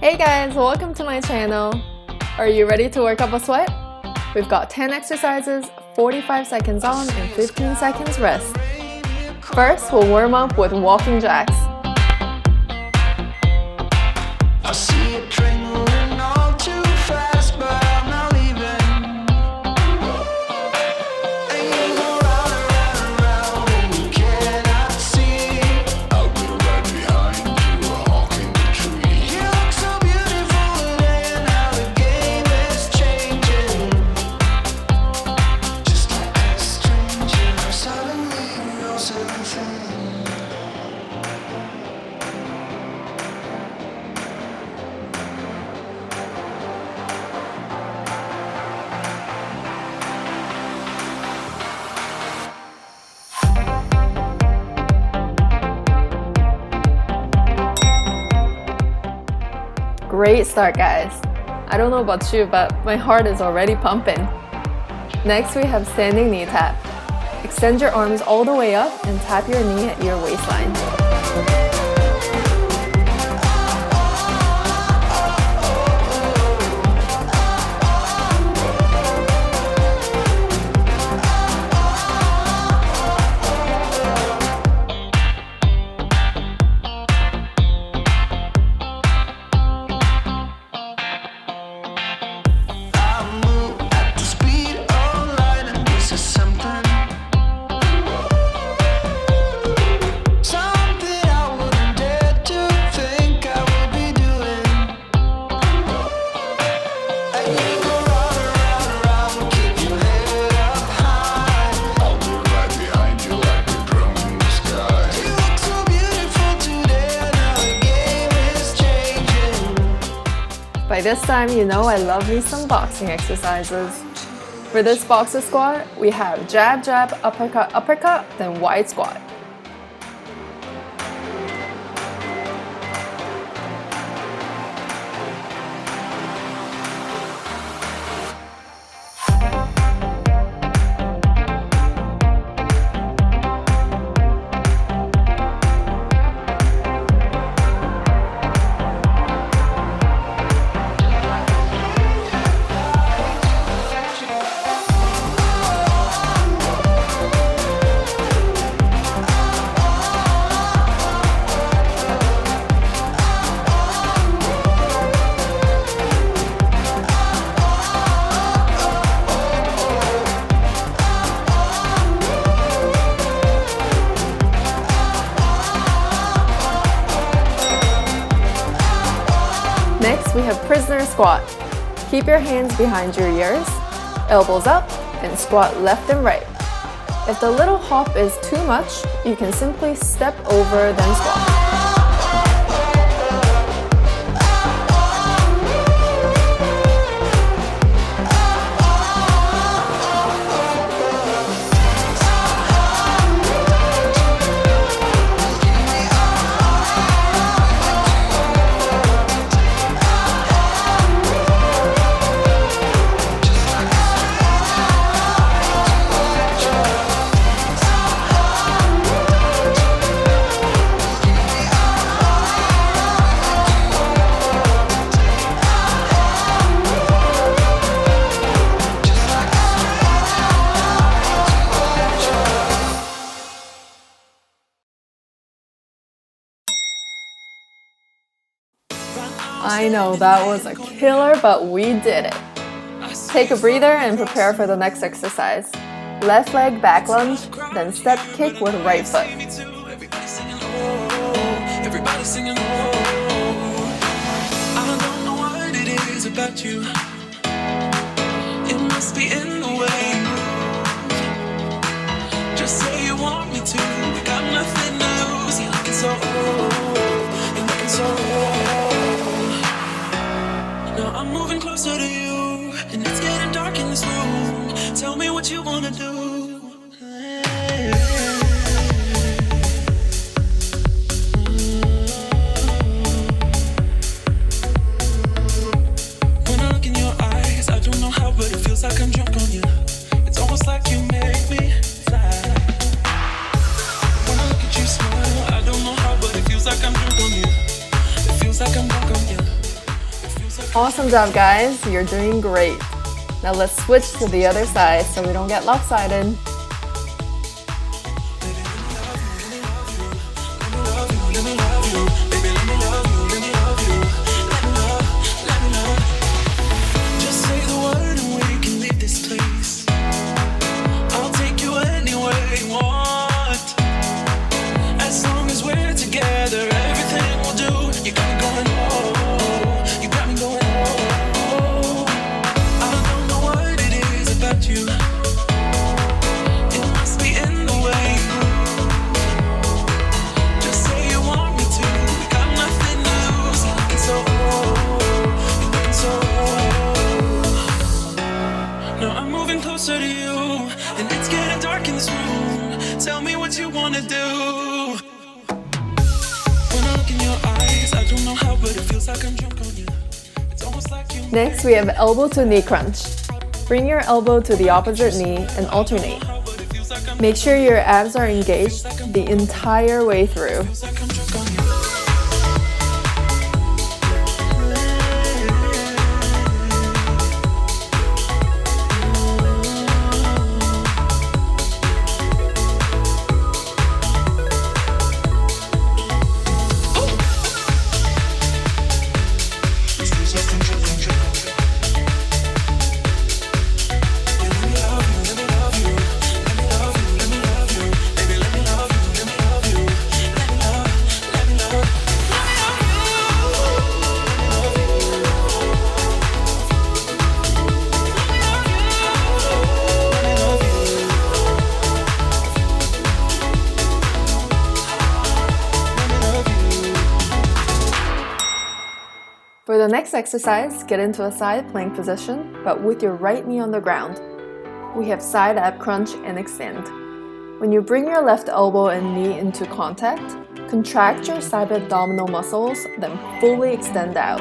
Hey guys, welcome to my channel. Are you ready to work up a sweat? We've got 10 exercises, 45 seconds on and 15 seconds rest. First, we'll warm up with walking jacks. I see a train moving all too fast, but I'm not leaving. And you go round and round and round, and you cannot see. I'll be right behind you, honking the tree. You look so beautiful today, and now the game is changing. Just like a stranger, suddenly you know something. Great start, guys. I don't know about you, but my heart is already pumping. Next, we have standing knee tap. Extend your arms all the way up and tap your knee at your waistline. By this time, you know I love me some boxing exercises. For this boxer squat, we have jab, jab, uppercut, uppercut, then wide squat. Next, we have prisoner squat. Keep your hands behind your ears, elbows up, and squat left and right. If the little hop is too much, you can simply step over then squat. I know that was a killer, but we did it. Take a breather and prepare for the next exercise. Left leg back lunge, then step kick with right foot. Everybody singing, oh, I don't know what it is about you. It must be in the way. Just say you want me to. We got nothing to lose. You're looking so old. You're looking so old. Now I'm moving closer to you, and it's getting dark in this room. Tell me what you wanna do. When I look in your eyes, I don't know how, but it feels like I'm drunk on you. It's almost like you make me fly. When I look at you smile, I don't know how, but it feels like I'm drunk on you. It feels like I'm drunk on you. Awesome job, guys. You're doing great. Now let's switch to the other side so we don't get lopsided. Next, we have elbow to knee crunch. Bring your elbow to the opposite knee and alternate. Make sure your abs are engaged the entire way through. For the next exercise, get into a side plank position, but with your right knee on the ground. We have side ab crunch and extend. When you bring your left elbow and knee into contact, contract your side abdominal muscles, then fully extend out.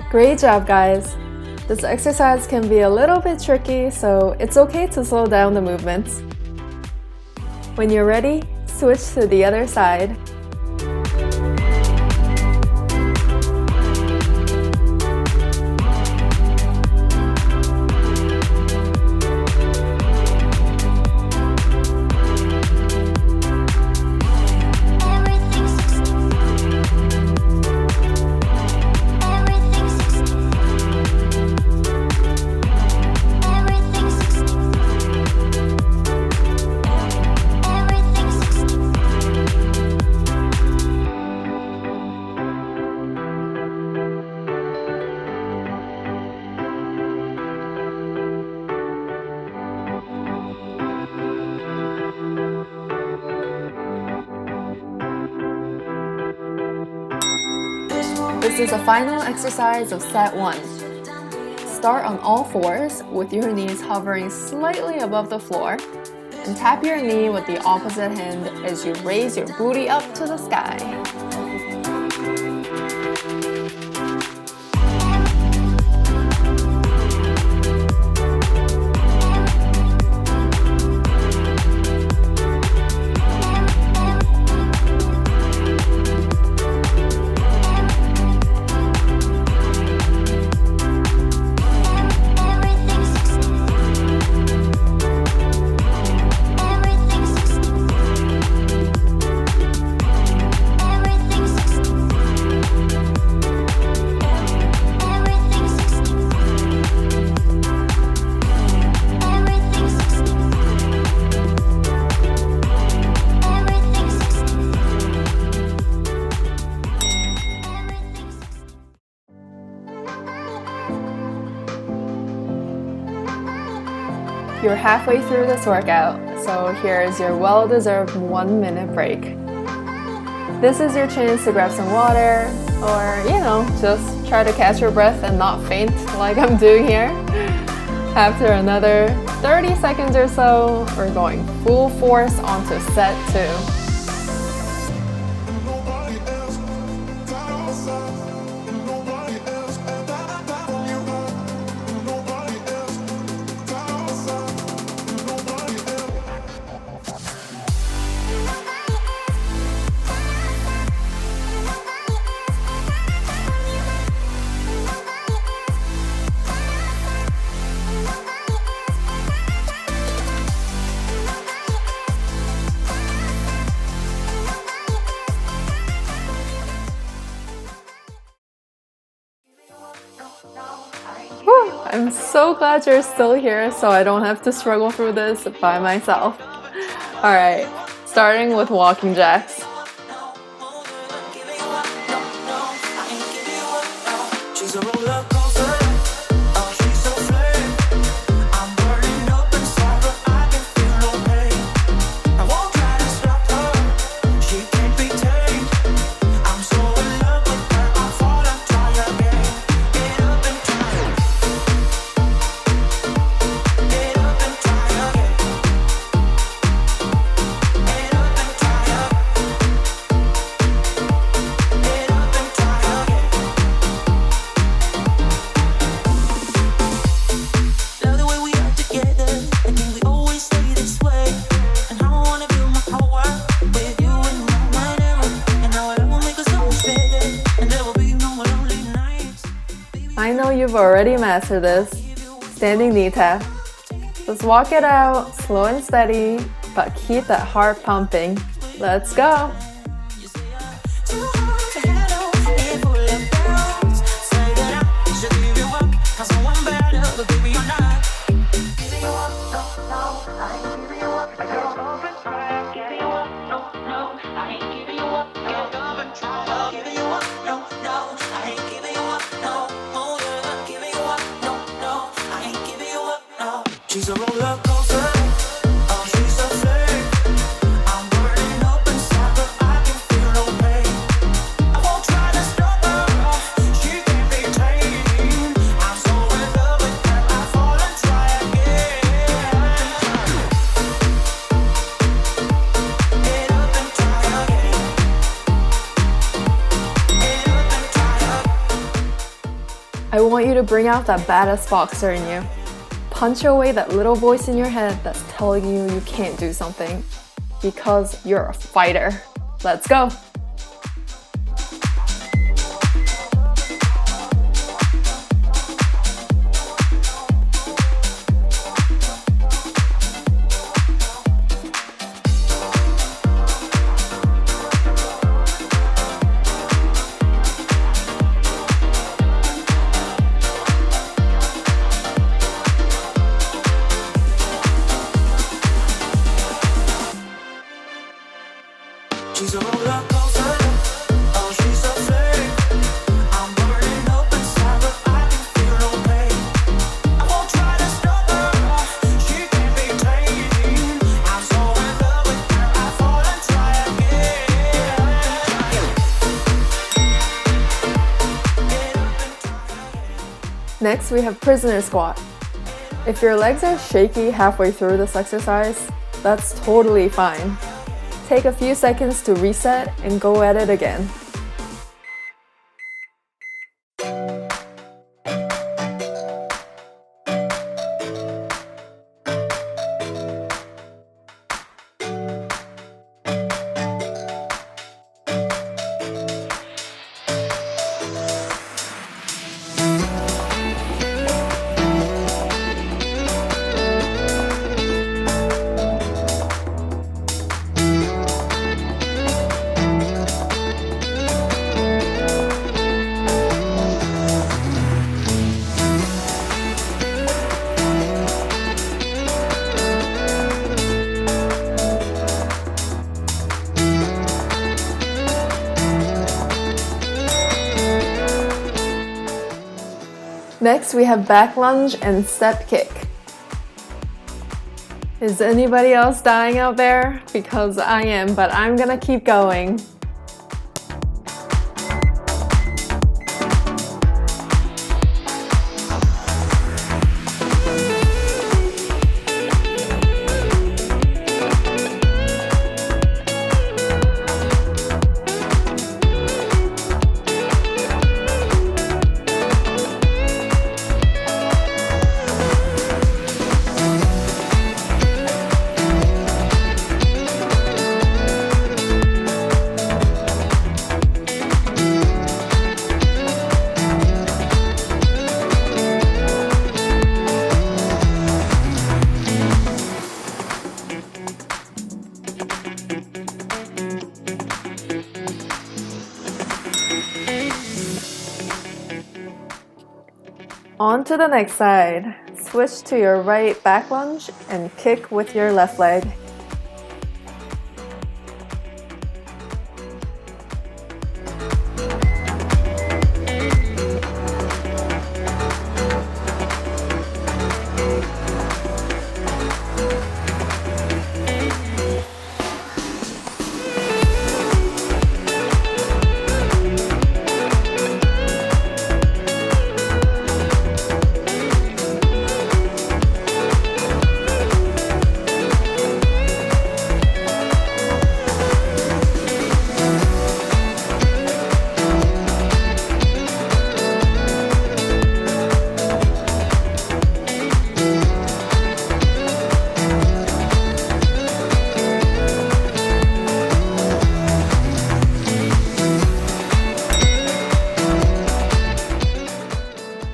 Great job, guys! This exercise can be a little bit tricky, so it's okay to slow down the movements. When you're ready, switch to the other side. This is the final exercise of set 1. Start on all fours with your knees hovering slightly above the floor and tap your knee with the opposite hand as you raise your booty up to the sky. You're halfway through this workout, so here's your well-deserved 1-minute break. This is your chance to grab some water, or just try to catch your breath and not faint like I'm doing here. After another 30 seconds or so, we're going full force onto set 2. I'm so glad you're still here so I don't have to struggle through this by myself. Alright, starting with walking jacks. I know you've already mastered this. Standing knee tap. Just walk it out, slow and steady, but keep that heart pumping. Let's go! She's a roller coaster. Oh, she's a flame. I'm burning up inside, but I can feel no pain. I won't try to stop her. She can't be tamed. I'm so in love with her. I fall and try again. Get up and try again. Get up and try again. I want you to bring out that badass boxer in you. Punch away that little voice in your head that's telling you you can't do something, because you're a fighter. Let's go! She's a roller coaster. Oh, she's a flame. I'm burning up inside, but I can feel no pain. I won't try to stop her. She can't be tamed. I'm so in love with her. I fall and try again. Next, we have prisoner squat. If your legs are shaky halfway through this exercise, that's totally fine. Take a few seconds to reset and go at it again. Next, we have back lunge and step kick. Is anybody else dying out there? Because I am, but I'm gonna keep going. On to the next side. Switch to your right back lunge and kick with your left leg.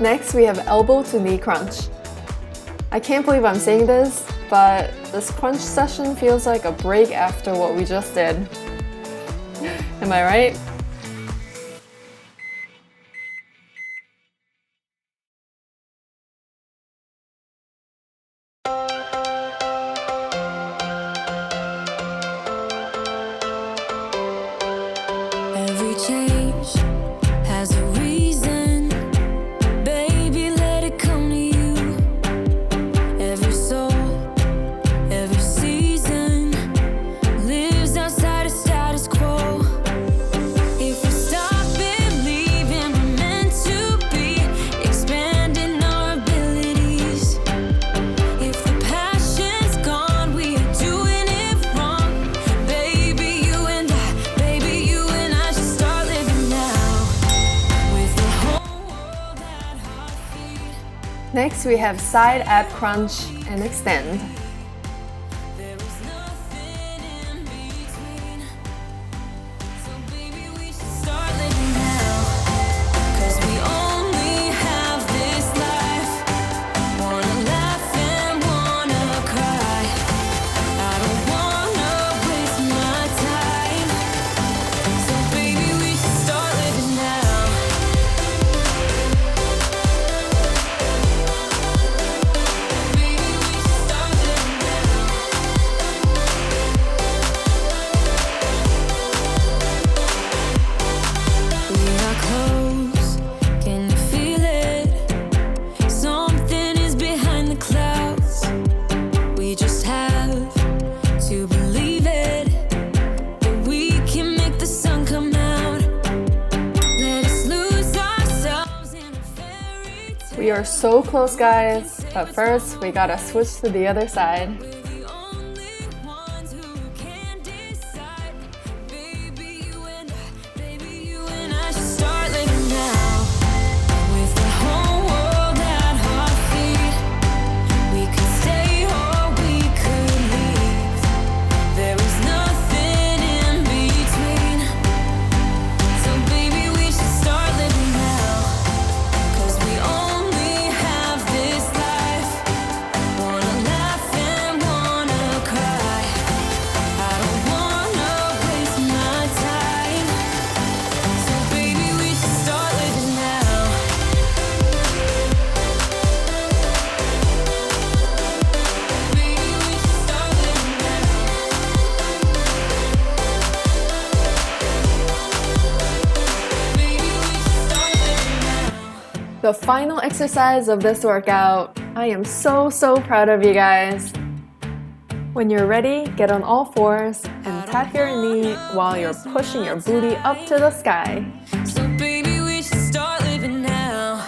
Next, we have elbow to knee crunch. I can't believe I'm saying this, but this crunch session feels like a break after what we just did. Am I right? Every change has a reason. Baby, let it come to you. Every soul, every season lives outside of status quo. If we stop believing we're meant to be, expanding our abilities. If the passion's gone, we are doing it wrong. Baby, you and I should start living now. With the whole world at our feet. Next, we have side ab crunch and extend. There is nothing in between. So baby, we should start living now. 'Cause we only have this life. Wanna laugh and wanna cry. I don't wanna waste my time. So baby, we should start living now. Baby, we should start living now. We are close, can you feel it? Something is behind the clouds. We just have to believe it, that we can make the sun come out. Let us lose ourselves in a fairy tale. We are so close, guys, but first we gotta switch to the other side. We're the only ones who can decide. Baby, you and I should start living now. With the whole world at our feet. We could stay or we could leave. There is nothing in between. So baby, we should start living now. 'Cause we only have this life. Wanna laugh and wanna cry. I don't wanna waste my time. So baby, we should start living now. Baby, we should start living now. Baby, we should start living now. The final exercise of this workout. I am so proud of you guys. When you're ready, get on all fours and tap your knee while you're pushing your booty up to the sky. So baby, we should start living now.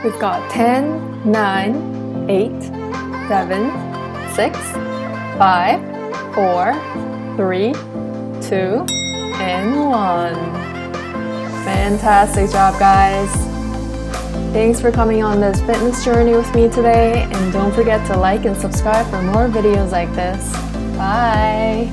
We've got 10, 9, 8, 7, 6, 5, 4, 3, 2, and 1. Fantastic job, guys. Thanks for coming on this fitness journey with me today, and don't forget to like and subscribe for more videos like this. Bye!